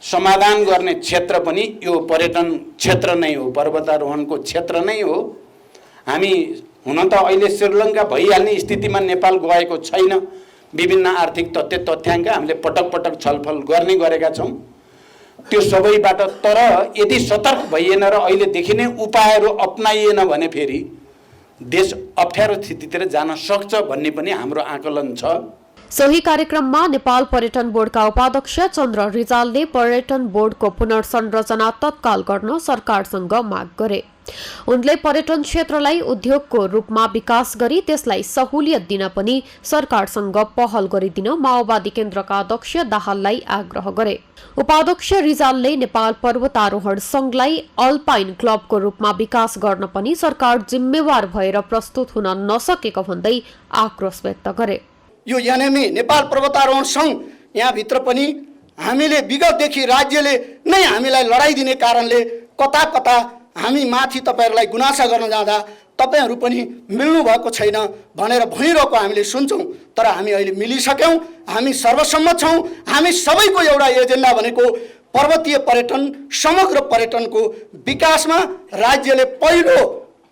समाधान गर्ने क्षेत्र पनि यो पर्यटन क्षेत्र नै हो, पर्वतारोहणको क्षेत्र नै हो। हामी हुन त अहिले श्रीलङ्का भइहाल्ने स्थितिमा नेपाल गएको छैन। विभिन्न आर्थिक तथ्याङ्क हामीले पटक पटक छलफल गर्ने गरेका छौँ त्यो सबैबाट। तर यदि सतर्क भइएन र अहिलेदेखि नै उपायहरू अपनाइएन भने फेरि देश अप्ठ्यारो स्थितितिर जान सक्छ भन्ने पनि हाम्रो आकलन छ। सोही कार्यक्रममा नेपाल पर्यटन बोर्डका उपाध्यक्ष चन्द्र रिजालले पर्यटन बोर्डको पुनर्संरचना तत्काल गर्न सरकारसँग माग गरे। उनले पर्यटन क्षेत्रलाई उद्योगको रूपमा विकास गरी त्यसलाई सहुलियत दिन पनि सरकारसँग पहल गरिदिन माओवादी केन्द्रका अध्यक्ष दाहाललाई आग्रह गरे। उपाध्यक्ष रिजालले नेपाल पर्वतारोहण संघलाई अल्पाइन क्लबको रूपमा विकास गर्न पनि सरकार जिम्मेवार भएर प्रस्तुत हुन नसकेको भन्दै आक्रोश व्यक्त गरे। यो यानेमी नेपाल पर्वतारोहण संघ यहाँभित्र पनि हामीले विगतदेखि राज्यले नै हामीलाई लडाइदिने कारणले कता कता हामी माथि तपाईहरुलाई गुनासा गर्न जाँदा तपाईहरु पनि मिल्नु भएको छैन भनेर भनिरहेको हामीले सुन्छौं। तर हामी अहिले मिलिसक्यौं, हामी सर्वसम्मत छौं। हामी सबैको एउटा एजेन्डा भनेको पर्वतीय पर्यटन, समग्र पर्यटनको विकासमा राज्यले पहिलो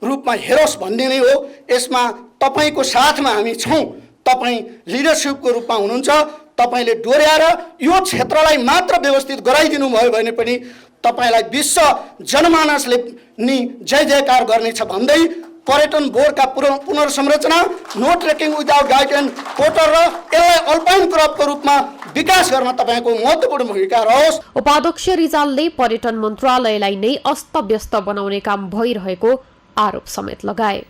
रूपमा हेरोस् भन्ने नै हो। यसमा तपाईको साथमा हामी छौं। तपाई लिडरशिपको रूपमा हुनुहुन्छ। तपाईले डोर्याएर यो क्षेत्रलाई मात्र व्यवस्थित गराइदिनु भयो भने पनि तपाईलाई विश्व जनमानसले नि जय जयकार गर्नेछ भन्दै पर्यटन बोर्डका पुनर्संरचना, no trekking without guide and porter र यसलाई अल्पाइन क्लबको रूपमा विकास गर्न तपाईँको महत्त्वपूर्ण भूमिका रहोस्। उपाध्यक्ष रिजालले पर्यटन मन्त्रालयलाई नै अस्तव्यस्त बनाउने काम भइरहेको आरोप समेत लगाए।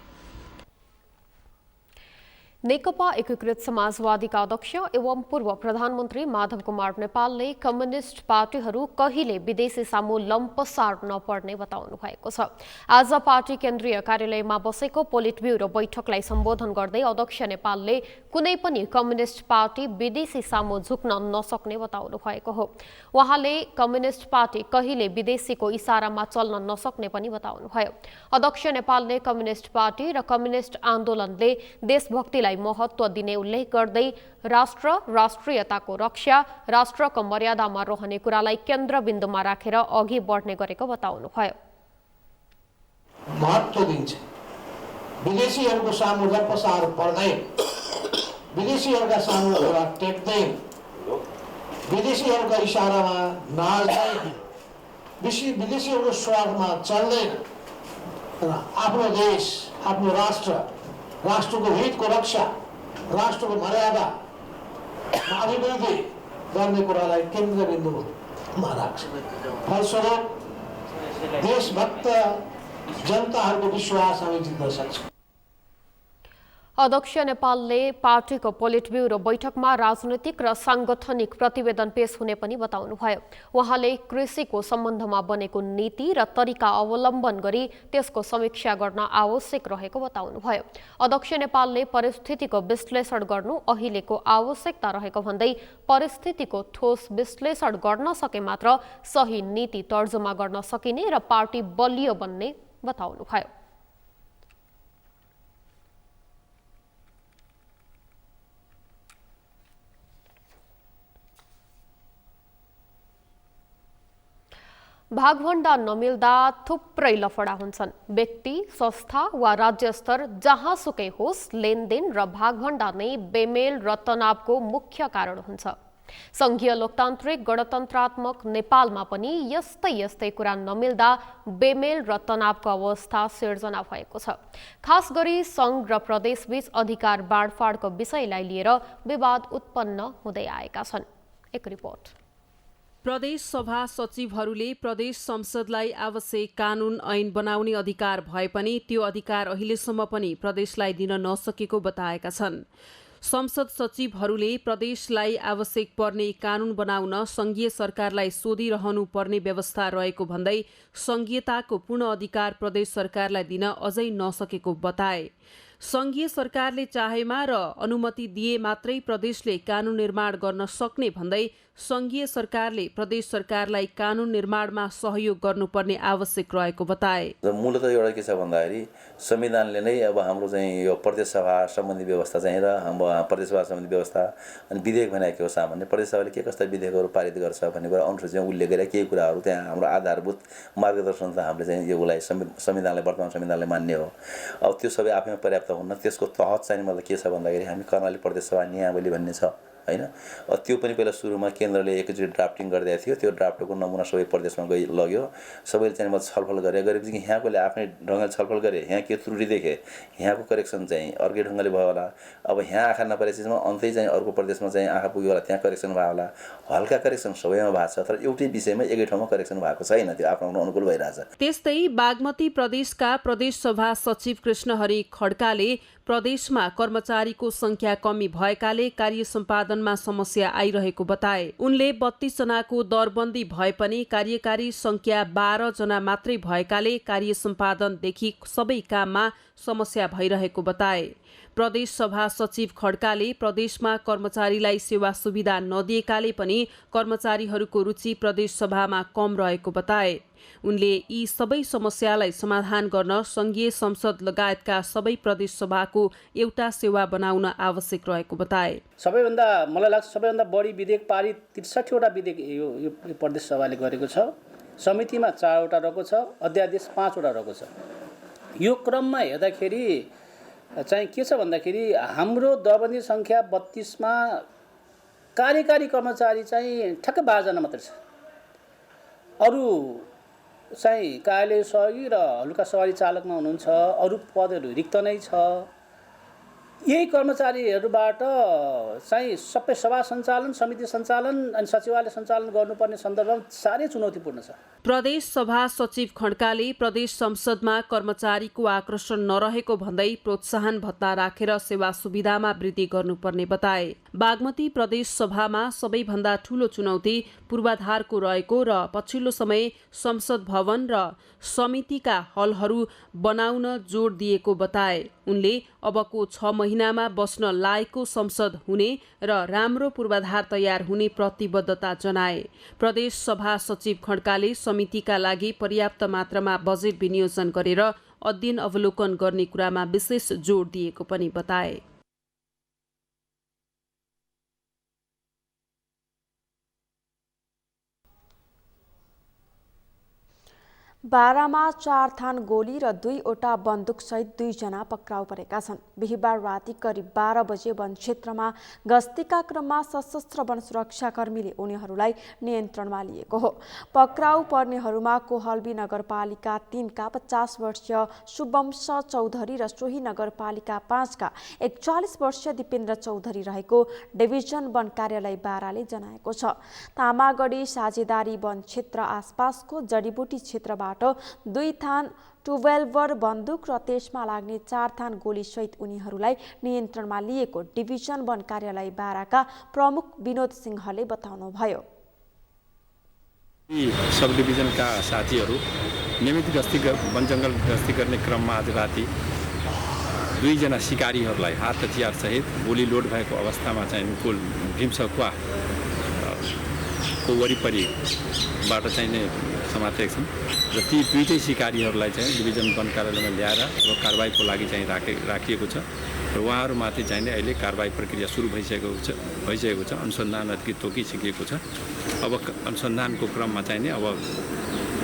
नेकपा एकीकृत समाजवादीका अध्यक्ष एवं पूर्व प्रधानमन्त्री माधव कुमार नेपालले कम्युनिस्ट पार्टीहरू कहिले विदेशी सामु लम्पसार नपर्ने बताउनु भएको छ। आज पार्टी केन्द्रीय कार्यालयमा बसेको पोलिट ब्युरो बैठकलाई सम्बोधन गर्दै अध्यक्ष नेपालले कुनै पनि कम्युनिस्ट पार्टी विदेशी सामु झुक्न नसक्ने बताउनु भएको हो। उहाँले कम्युनिस्ट पार्टी कहिले विदेशीको इसारामा चल्न नसक्ने पनि बताउनुभयो। अध्यक्ष नेपालले कम्युनिस्ट पार्टी र कम्युनिस्ट आन्दोलनले देशभक्तिलाई महत्त्व दिने उल्लेख गर्दै राष्ट्र राष्ट्रियताको रक्षा राष्ट्रको मर्यादामा रहने कुरालाई केन्द्रबिन्दुमा राखेर अघि बढ्ने गरेको बताउनुभयो। महत्त्व दिन्छ, विदेशीहरूको सामु लम्पसार पर्दैन, विदेशीहरूका सामु घोडा टेक्दैन, विदेशीहरूका इसारामा नाच्दैन, विदेशीहरूको स्वार्थमा चल्दैन र आफ्नो देश आफ्नो राष्ट्रको हितको रक्षा राष्ट्रको मर्यादा अभिवृद्धि गर्ने कुरालाई केन्द्रबिन्दुमा राख्छ। फलस्वरूप देशभक्त जनताहरूको विश्वास हामी जित्न सक्छौँ। अध्यक्ष नेपालले पार्टीको पोलिट ब्युरो बैठकमा राजनैतिक र सांगठनिक प्रतिवेदन पेश हुने पनि बताउनुभयो। उहाँले कृषिको सम्बन्धमा बनेको नीति र तरिका अवलम्बन गरी त्यसको समीक्षा गर्न आवश्यक रहेको बताउनुभयो। अध्यक्ष नेपालले परिस्थितिको विश्लेषण गर्नु अहिलेको आवश्यकता रहेको भन्दै परिस्थितिको ठोस विश्लेषण गर्न सके मात्र सही नीति तर्जुमा गर्न सकिने र पार्टी बलियो बन्ने बताउनुभयो। भागभण्डा नमिल्दा थुप्रै लफडा हुन्छन्। व्यक्ति संस्था वा राज्य स्तर जहाँसुकै होस् लेनदेन र भागभण्डा नै बेमेल र तनावको मुख्य कारण हुन्छ। संघीय लोकतान्त्रिक गणतन्त्रात्मक नेपालमा पनि यस्तै कुरा नमिल्दा बेमेल र तनावको अवस्था सिर्जना भएको छ। खास गरी संघ र प्रदेशबीच अधिकार बाँडफाँडको विषयलाई लिएर विवाद उत्पन्न हुँदै आएका छन्। एक रिपोर्ट। प्रदेश सभा सचिवहरूले प्रदेश संसदलाई आवश्यक कानून ऐन बनाउने अधिकार भए पनि त्यो अधिकार अहिलेसम्म पनि प्रदेशलाई दिन नसकेको बताएका छन्। संसद सचिवहरूले प्रदेशलाई आवश्यक पर्ने कानून बनाउन संघीय सरकारलाई सोधिरहनु पर्ने व्यवस्था रहेको भन्दै संघीयताको पूर्ण अधिकार प्रदेश सरकारलाई दिन अझै नसकेको बताए। संघीय सरकारले चाहेमा र अनुमति दिए मात्रै प्रदेशले कानून निर्माण गर्न सक्ने भन्दै संघीय सरकारले प्रदेश सरकारलाई कानून निर्माणमा सहयोग गर्नुपर्ने आवश्यक रहेको बताए। मूलत एउटा के छ भन्दाखेरि संविधानले नै अब हाम्रो चाहिँ यो प्रदेश सभा सम्बन्धी व्यवस्था चाहिँ र हाम्रो प्रदेश सभा सम्बन्धी व्यवस्था अनि विधेयक बनाएको हो। सामान्य प्रदेश सभाले के कस्ता विधेयकहरू पारित गर्छ भन्ने कुरा अनुसूचीमा उल्लेख गरेर केही कुराहरू त्यहाँ हाम्रो आधारभूत मार्गदर्शन त हामीले चाहिँ योलाई संविधानलाई वर्तमान संविधानलाई मान्ने हो। अब त्यो सबै आफैमा पर्याप्त हुन्न, त्यसको तहत चाहिँ मतलब के छ भन्दाखेरि हामी कर्णाली प्रदेश सभा नियमावली भन्ने छ हैन। त्यो पनि पहिला सुरुमा केन्द्रले एकचोटि ड्राफ्टिङ गरिदिएको थियो। त्यो ड्राफ्टको नमुना सबै प्रदेशमा लग्यो। सबैले चाहिँ म छलफल गरेपछि यहाँकोले आफ्नै ढङ्गले छलफल गरे, यहाँ के त्रुटि देखे, यहाँको करेक्सन चाहिँ अर्कै ढङ्गले भयो होला। अब यहाँ आँखा नपरेपछि अन्तै चाहिँ अर्को प्रदेशमा चाहिँ आँखा पुग्यो होला, त्यहाँ करेक्सन भयो होला। हल्का करेक्सन सबैमा भएको छ, तर एउटै विषयमा एकै ठाउँमा करेक्सन भएको छैन। त्यो आफ्नो अनुकूल भइरहेछ। त्यस्तै बागमती प्रदेशका प्रदेश सभा सचिव कृष्णहरि खड्काले प्रदेशमा कर्मचारीको संख्या कमी भएकाले कार्य सम्पादनमा समस्या आइरहेको बताए। उनले 32 जनाको दरबन्दी भए पनि कार्यकारी संख्या 12 जना मात्रै भएकाले कार्य सम्पादनदेखि सबै काममा समस्या भइरहेको बताए। प्रदेश सभा सचिव खड्काले प्रदेशमा कर्मचारीलाई सेवा सुविधा नदिएकाले पनि कर्मचारीहरूको रुचि प्रदेश सभामा कम रहेको बताए। उनले यी सबै समस्यालाई समाधान गर्न संघीय संसद लगायतका सबै प्रदेश सभाको एउटा सेवा बनाउन आवश्यक रहेको बताए। सबैभन्दा मलाई लाग्छ सबैभन्दा बढी विधेयक पारित 63 वटा विधेयक यो प्रदेश सभाले गरेको छ। समितिमा 4 वटा रहेको छ, अध्यादेश 5 वटा रहेको छ। यो क्रममा हेर्दाखेरि चाहिँ के छ भन्दाखेरि हाम्रो दरबन्दी संख्या 32 मा कार्यकारी कर्मचारी चाहिँ ठ्याक्कै 12 जना मात्रै छ। अरू चाहिँ कार्यालय सहयोगी र हलुका सवारी चालकमा हुनुहुन्छ, अरू पदहरू रिक्त नै छ। यही कर्मचारीहरूबाट चाहिँ सबै सभा सञ्चालन, समिति सञ्चालन अनि सचिवालय सञ्चालन गर्नुपर्ने सन्दर्भमा साह्रै चुनौतीपूर्ण छ। प्रदेश सभा सचिव खड्काले प्रदेश संसदमा कर्मचारीको आकर्षण नरहेको भन्दै प्रोत्साहन भत्ता राखेर सेवा सुविधामा वृद्धि गर्नुपर्ने बताए। बागमती प्रदेश सभामा सबैभन्दा ठूलो चुनौती पूर्वाधारको रहेको र पछिल्लो समय संसद भवन र समितिका हलहरू बनाउन जोड दिएको बताए। उनले अबको 6 महिनामा बस्न लायकको संसद हुने र राम्रो पूर्वाधार तयार हुने प्रतिबद्धता जनाए। प्रदेश सभा सचिव खड्काले समितिका लागि पर्याप्त मात्रामा बजेट विनियोजन गरेर अध्ययन अवलोकन गर्ने कुरामा विशेष जोड दिएको पनि बताए। बारामा 4 थान गोली र 2वटा बन्दुकसहित 2 जना पक्राउ परेका छन्। बिहिबार राति करिब 12 बजे वन क्षेत्रमा गस्तीका क्रममा सशस्त्र वन सुरक्षाकर्मीले उनीहरूलाई नियन्त्रणमा लिएको हो। पक्राउ पर्नेहरूमा कोहलबी नगरपालिका 3 का 50 वर्षीय शुभवंश चौधरी र सोही नगरपालिका 5 का 41 वर्षीय दिपेन्द्र चौधरी रहेको डिभिजन वन कार्यालय बाराले जनाएको छ। तामागढी साझेदारी वन क्षेत्र आसपासको जडीबुटी क्षेत्रबाट 2 थान 12 बन्दुक र त्यसमा लाग्ने 4 थान गोलीसहित उनीहरूलाई नियन्त्रणमा लिएको डिभिजन वन कार्यालय बाराका प्रमुख विनोद सिंहले बताउनुभयो। सब डिभिजनका साथीहरू नियमित गस्ती वन जङ्गल गस्ती गर्ने क्रममा आज राति 2 जना शिकारीहरूलाई हात हतियार सहित गोली लोड भएको अवस्थामा चाहिँ भीमसकुवा को वरिपरिबाट चाहिँ समातेका छन् र ती 2टै शिकारीहरूलाई चाहिँ डिभिजन वन कार्यालयमा ल्याएर र कारबाहीको लागि चाहिँ राखिएको छ र उहाँहरूमाथि चाहिँ अहिले कारबाही प्रक्रिया सुरु भइसकेको छ। अनुसन्धान अघि तोकिसकेको छ। अब अनुसन्धानको क्रममा चाहिँ अब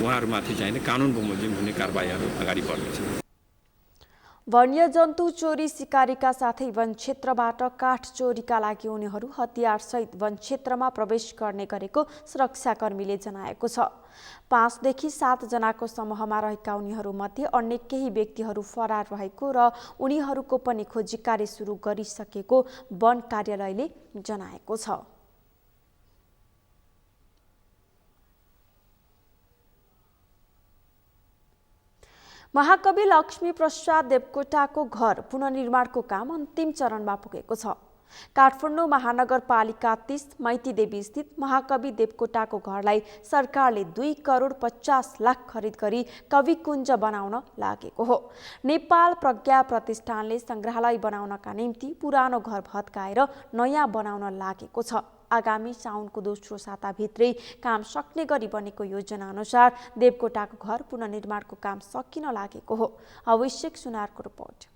उहाँहरूमाथि चाहिँ कानुन बमोजिम हुने कारबाहीहरू अगाडि बढ्नेछ। वन्यजन्तु चोरी सिकारीका साथै वन क्षेत्रबाट काठ चोरीका लागि उनीहरू हतियारसहित वन क्षेत्रमा प्रवेश गर्ने गरेको सुरक्षाकर्मीले जनाएको छ। 5 देखि 7 जनाको समूहमा रहेका उनीहरूमध्ये अन्य केही व्यक्तिहरू फरार रहेको र उनीहरूको पनि खोजी कार्य सुरु गरिसकेको वन कार्यालयले जनाएको छ। महाकवि लक्ष्मी प्रसाद देवकोटाको घर पुनर्निर्माणको काम अन्तिम चरणमा पुगेको छ। काठमाडौँ महानगरपालिका 30 मैतीदेवी स्थित महाकवि देवकोटाको घरलाई सरकारले 2 करोड 50 लाख खरिद गरी कविकुञ्ज बनाउन लागेको हो। नेपाल प्रज्ञा प्रतिष्ठानले संग्रहालय बनाउनका निम्ति पुरानो घर भत्काएर नयाँ बनाउन लागेको छ। आगामी साउनको दोस्रो साताभित्रै काम सक्ने गरी बनेको योजना अनुसार देवकोटाको घर पुनर्निर्माणको काम सकिन लागेको हो। आवश्यक सुनारको रिपोर्ट।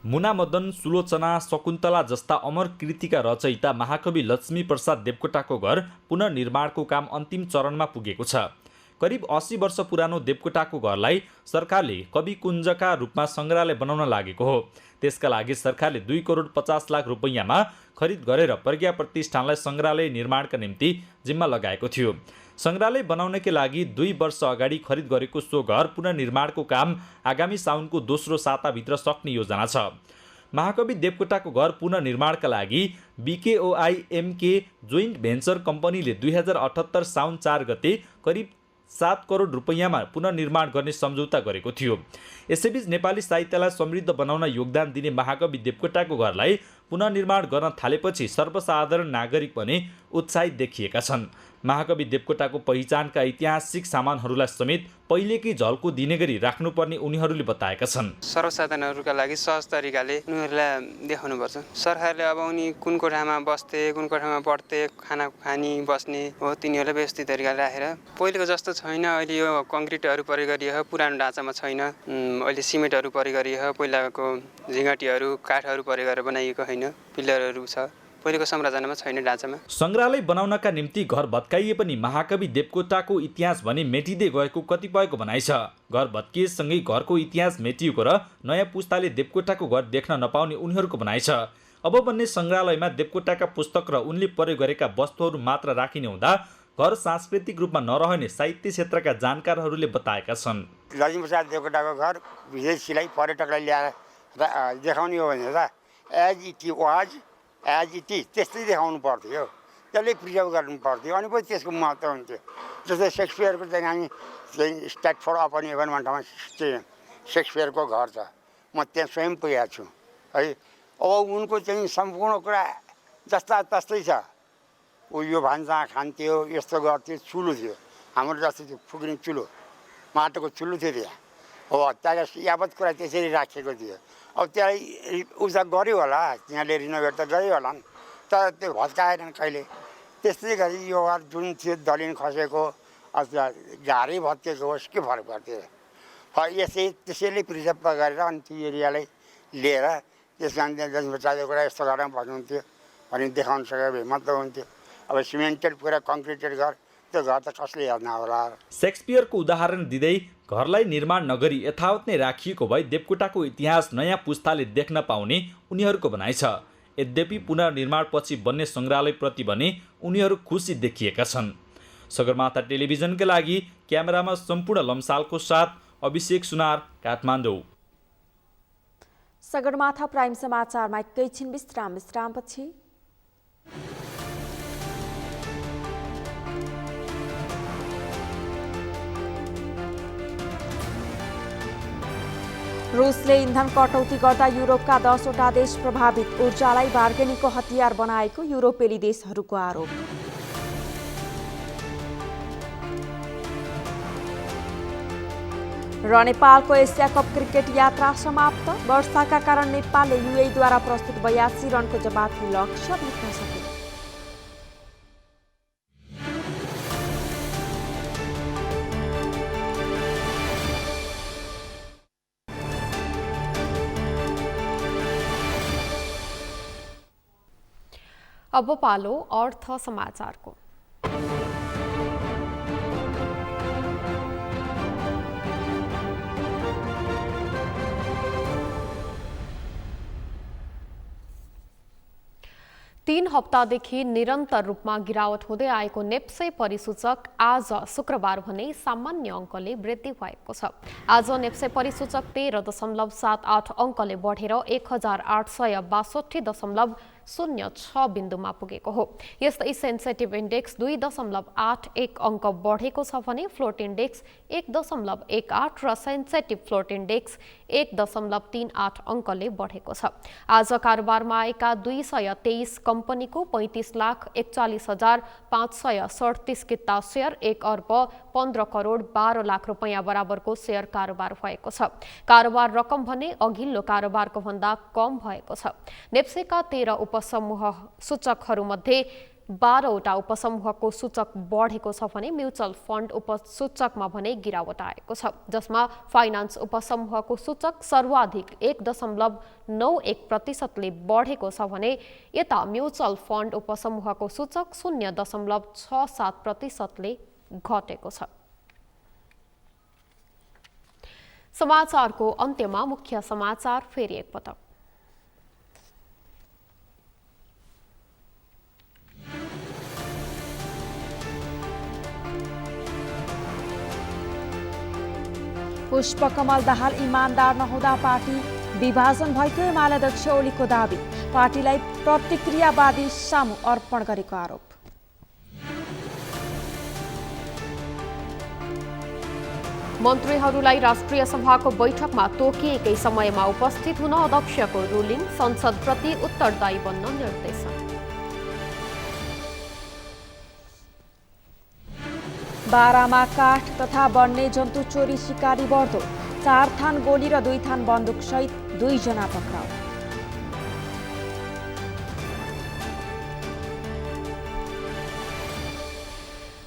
मुनामदन, सुलोचना, शकुन्तला जस्ता अमर कृतिका रचयिता महाकवि लक्ष्मी प्रसाद देवकोटाको घर पुनर्निर्माणको काम अन्तिम चरणमा पुगेको छ। करिब 80 वर्ष पुरानो देवकोटाको घरलाई सरकारले कविकुञ्जका रूपमा संग्रहालय बनाउन लागेको हो। त्यसका लागि सरकारले 2 करोड 50 लाख रुपैयाँमा खरिद गरेर प्रज्ञा प्रतिष्ठानलाई संग्रहालय निर्माणका निम्ति जिम्मा लगाएको थियो। संग्रहालय बनाउनका लागि 2 वर्ष अगाडि खरिद गरेको सो घर पुनर्निर्माणको काम आगामी साउनको दोस्रो साताभित्र सक्ने योजना छ। महाकवि देवकोटाको घर पुनर्निर्माणका लागि BKOI-MK जोइन्ट भेन्चर कम्पनीले 2078 साउन 4 गते करिब 7 करोड रुपैयाँमा पुनर्निर्माण गर्ने सम्झौता गरेको थियो। यसैबीच नेपाली साहित्यलाई समृद्ध बनाउन योगदान दिने महाकवि देवकोटाको घरलाई पुनर्निर्माण गर्न थालेपछि सर्वसाधारण नागरिक पनि उत्साहित देखिएका छन्। महाकवि देवकोटाको पहिचानका ऐतिहासिक सामानहरूलाई समेत पहिलेकै झल्को दिने गरी राख्नुपर्ने उनीहरूले बताएका छन्। सर्वसाधारणहरूका लागि सहज तरिकाले उनीहरूलाई देखाउनुपर्छ। सरकारले अब उनी कुन कोठामा बस्थे, कुन कोठामा पढ्थे, खाना खानी बस्ने हो तिनीहरूलाई व्यवस्थित तरिकाले राखेर पहिलेको जस्तो छैन। अहिले यो कङ्क्रिटहरू प्रयोग गरिएको पुरानो ढाँचामा छैन। अहिले सिमेन्टहरू प्रयोग गरिएको पहिलाको झिँगटीहरू काठहरू प्रयोग गरेर बनाइएको होइन। पिलरहरू छ पहिलेको संरचनामा छैन ढाँचामा। संग्रहालय बनाउनका निम्ति घर भत्काइए पनि महाकवि देवकोटाको इतिहास भने मेटिँदै गएको कतिपयको भनाइ छ। घर भत्किएसँगै घरको इतिहास मेटिएको र नयाँ पुस्ताले देवकोटाको घर देख्न नपाउने उनीहरूको भनाइ छ। अब बन्ने संग्रहालयमा देवकोटाका पुस्तक र उनले प्रयोग गरेका वस्तुहरू मात्र राखिने हुँदा घर सांस्कृतिक रूपमा नरहने साहित्य क्षेत्रका जानकारहरूले बताएका छन्। लक्ष्मी प्रसाद देवकोटाको घर विदेशीलाई पर्यटकलाई देखाउने हो भने त as it was as it is त्यस्तै देखाउनु पर्थ्यो, त्यसले प्रिजर्भ गर्नु पर्थ्यो, अनि पो त्यसको महत्त्व हुन्थ्यो। जस्तै सेक्सपियरको चाहिँ हामी चाहिँ स्ट्याटफोर्ड अपन एभन भन्ने ठाउँमा चाहिँ सेक्सपियरको घर छ, म त्यहाँ स्वयं पुगेको छु है। अब उनको चाहिँ सम्पूर्ण कुरा जस्ता तस्तै छ। ऊ यो भान्सा खान्थ्यो, यस्तो गर्थ्यो, चुलो थियो हाम्रो जस्तो थियो, फुक्ने चुलो, माटोको चुलो थियो त्यहाँ। हो त्यहाँ यावत कुरा त्यसरी राखेको थियो। अब त्यसलाई उसा गऱ्यो होला, त्यहाँले रिनोभेट त गऱ्यो होला नि, तर त्यो भत्काएन कहिले। त्यस्तै गरी यो घर जुन थियो दलिन खसेको अथवा घारै भत्केको होस्, के फरक पर्थ्यो। त्यसैले प्रिजर्भ गरेर अनि त्यो एरियालाई लिएर त्यसमा जसबच्चाको कुरा यस्तो गरेर भन्नुहुन्थ्यो भने देखाउन सकेको भए मात्र हुन्थ्यो। अब सिमेन्टेड पुरा कङ्क्रिटेड घर, त्यो घर त कसले हेर्न होला। सेक्सपियरको उदाहरण दिँदै घरलाई निर्माण नगरी यथावत नै राखिएको भए देवकोटाको इतिहास नयाँ पुस्ताले देख्न पाउने उनीहरूको भनाइ छ। यद्यपि पुनर्निर्माणपछि बन्ने सङ्ग्रहालयप्रति भने उनीहरू खुसी देखिएका छन्। सगरमाथा टेलिभिजनका लागि क्यामेरामा सम्पूर्ण लम्सालको साथ अभिषेक सुनार, काठमाडौँ। सगरमाथा प्राइम समाचारमा एकैछिन विश्रामपछि रुसले इन्धन कटौती गर्दा युरोपका 10वटा देश प्रभावित, ऊर्जालाई बार्गेनिङको हतियार बनाएको युरोपेली देशहरूको आरोप। र नेपालको एसिया कप क्रिकेट यात्रा समाप्त, वर्षाका कारण नेपालले युएईद्वारा प्रस्तुत 82 रनको जवाफी लक्ष्य भेट्न सके। अब पालो अर्थ समाचारको। तीन हप्तादेखि निरन्तर रूपमा गिरावट हुँदै आएको नेप्से परिसूचक आज शुक्रबार भने सामान्य अङ्कले वृद्धि भएको छ। आज नेप्से परिसूचक 13.78 अङ्कले बढेर 1862.06 बिन्दुमा पुगेको हो। यस्तै सेन्सेटिभ इन्डेक्स 2.81 अङ्क बढेको छ भने फ्लोट इन्डेक्स 1.18 र सेन्सेटिभ फ्लोट इन्डेक्स 1.38 अङ्कले बढेको छ। आज कारोबारमा आएका 223 कम्पनीको 35,41,537 किता सेयर 1 अर्ब 15 करोड 12 लाख रुपैयाँ बराबरको सेयर कारोबार भएको छ। कारोबार रकम भने अघिल्लो कारोबारको भन्दा कम भएको छ। नेप्सेका 13 उपसमूह सूचकहरूमध्ये 12वटा उपसमूहको सूचक बढेको छ भने म्युचुअल फन्ड उपसूचकमा भने गिरावट आएको छ, जसमा फाइनान्स उपसमूहको सूचक सर्वाधिक 1.91% बढेको छ भने यता म्युचुअल फन्ड उपसमूहको सूचक 0.67% घटेको छ। समाचारको अन्त्यमा मुख्य समाचार फेरि एकपटक। पुष्पकमल दाहाल इमान्दार नहुँदा पार्टी विभाजन भएको एमाले अध्यक्ष ओलीको दाबी, पार्टीलाई प्रतिक्रियावादी सामु अर्पण गरेको आरोप। मन्त्रीहरूलाई राष्ट्रिय सभाको बैठकमा तोकिएकै समयमा उपस्थित हुन अध्यक्षको रुलिङ, संसदप्रति उत्तरदायी बन्न निर्देशन। बारामा काठ तथा वन्यजन्तु चोरी शिकारी बढ्दो, 4 थान गोली र 2 थान बन्दुकसहित 2 जना पक्राउ।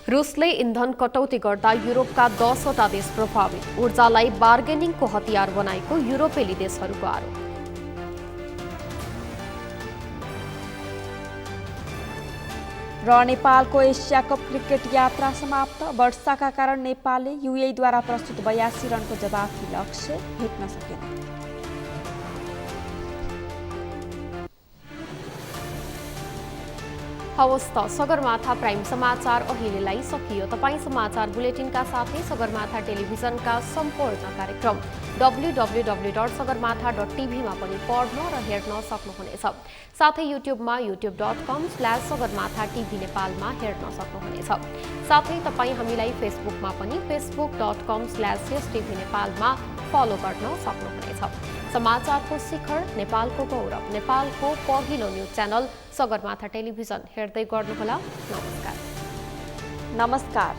रुसले इन्धन कटौती गर्दा युरोपका 10वटा देश प्रभावित, ऊर्जालाई बार्गेनिङको हतियार बनाएको युरोपेली देशहरूको आरोप। र नेपालको एसिया कप क्रिकेट यात्रा समाप्त, वर्षाका कारण नेपालले युएईद्वारा प्रस्तुत 82 रनको जवाफी लक्ष्य भेट्न सकेन। हवस् त सगरमाथा प्राइम समाचार अहिलेलाई सकियो। तपाईँ समाचार बुलेटिनका साथै सगरमाथा टेलिभिजनका सम्पूर्ण कार्यक्रम www.sagarmatha.tv मा पनि पढ्न र हेर्न सक्नुहुनेछ। साथै युट्युबमा youtube.com/sagarmatha TV नेपालमा हेर्न सक्नुहुनेछ। साथै तपाईँ हामीलाई फेसबुकमा पनि facebook.com/tv नेपालमा फलो गर्न सक्नुहुनेछ। समाचारको शिखर, नेपालको गौरव, नेपालको पहिलो न्युज च्यानल सगरमाथा टेलिभिजन हेर्दै गर्नुहोला। नमस्कार। नमस्कार।